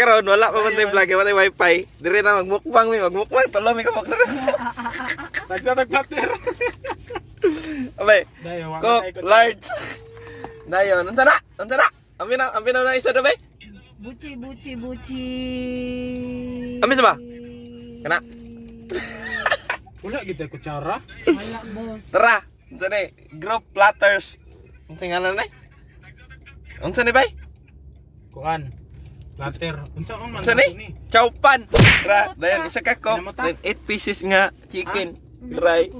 karon wala pa man tay vlog, wala tay wifi. Dire na magmukbang mi, magmukbang tulo mi kamok na. Tagsa-tagplater. Abay, Dayo, wala cook tayo large. Dayon, unsa na? Unsa na? Ambi na isa na bay. Buci. Ambi sa ba? Kana. Wala kita kutsara. Wala, boss. Tara, unsa ni? Group platters. Unsa ngalan ni? Unsa ni bay? Kuan. Plater. Unsa man Unsa ni? Chowpan. Tara, dayon isa ka cook, Kinamot, ha? then 8 pieces nga chicken. Try.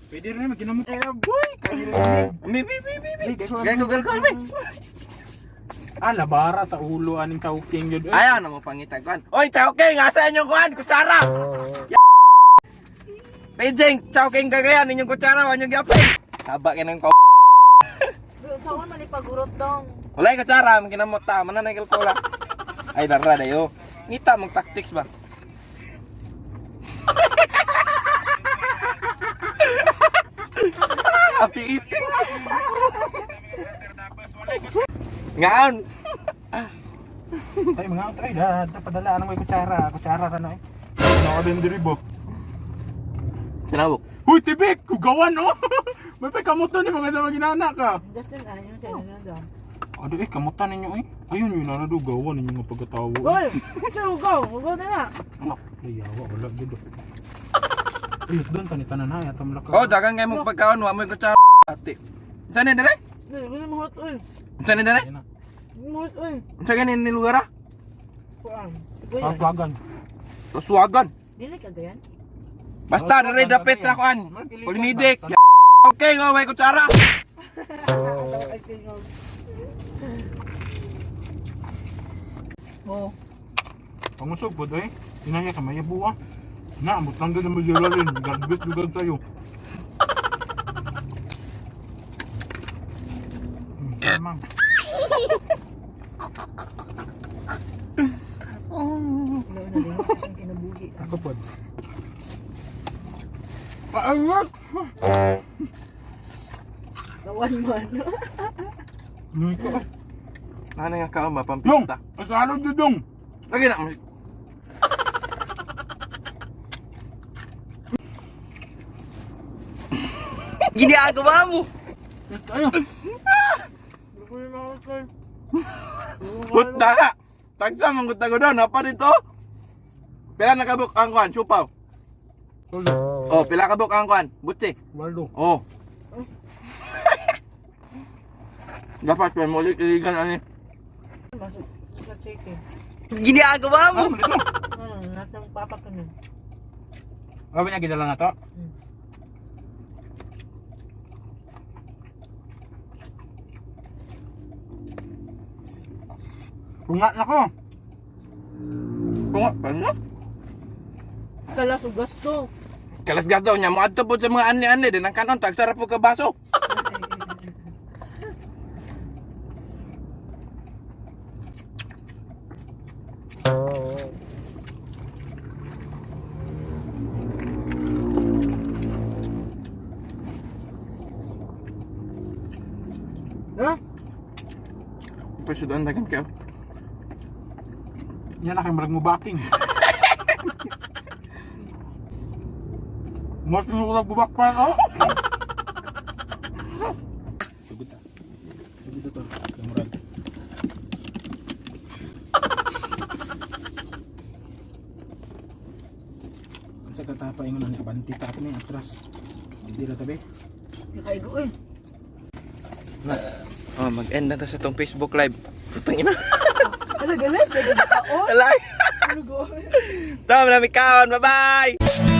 Pwede rin magkinamot. Boy, kanila. Bi. Gago. Labara sa ulo aning chowking yun. Ayaw na mo pangitag kuan. Oy, chowking, asa inyong kuan? Kutsara. Pejeng, chowking kagayan inyong kutsara, wa nyong gyapon. Haba kinang ko. Saan man ipagurot dong? Walay kutsara, maginamot ta, mananay kalkula. Ay dara dayo. Ngita mong tactics ba? Api eating. Ngaon. Tay mga tay da padala ano may kutsara ra no eh. Ano ka din diri bo? Tinawag. Huy tibik, kugawan no. May pa kamutan ni mga sa ginana ka. Justin, ayun siya na daw. Ado kamutan ninyo eh. Ayun yun na do gawan ninyo nga pagkatawo. Hoy! Saan ugaw? Ugaw na na. Anak, ayawa wala gud. Ayos doon tanitanan na atam laka. Oh, dagang kay mong pagkaon, wa mo kutsara. Ati. Unsa ni dire? Hindi mo hot oy. Unsa ni dire? Hindi mo hot oy. Unsa ganin ni lugar ah? Kuan. Pagwagan. Tuswagan. Dili ka gayan? Basta dire dapit sa kuan. Polinidik. Okay, ngo may kutsara. Oh. Pangusog po eh. Sinaya ka may buwa. Na, amot lang doon mo jiralin. Garbit lugag sa'yo. Tamang. Wala na din ako siyang kinabuhi. Ako po. Paangat! Kawan mo ano? Nuy ko. Ano nga ka Dong! mapampita? Asalo dyan dong! Lagi na. Ginagawa mo! Ayo! Hutda ka. Tagsa mong hutda ko doon. Napa dito? Pila nakabuk ang kuan? Supaw. Solo. Oh, pila kabuk ang kuan? Butsi. Waldo. Oh. Dapat pa mo ulit iligan ani. Masuk sa chicken. Ginagawa mo! Dito! Nasa papa ko nun. Gawin niya ginala na to. Punga na ko! Tunga, paano? Kalas o gasto. Kalas gato niya mo adto po sa mga ani-ani din ang kanon tagsarap po ka baso. Ha? Pasudan dagan kayo. Yan na kayo marag mo baking. Mas nung bubak pa ako. Sugod ta. Sugod to. Kamurag. Sa katapa ingon ani abanti ta ni atras. Hindi ra tabi. Kakaigo eh. Oh, mag-end na ta sa tong Facebook live. Putang ina. Ano galit? Ano galit? Alay. Ano galit? Tama na mi kaon. Bye-bye.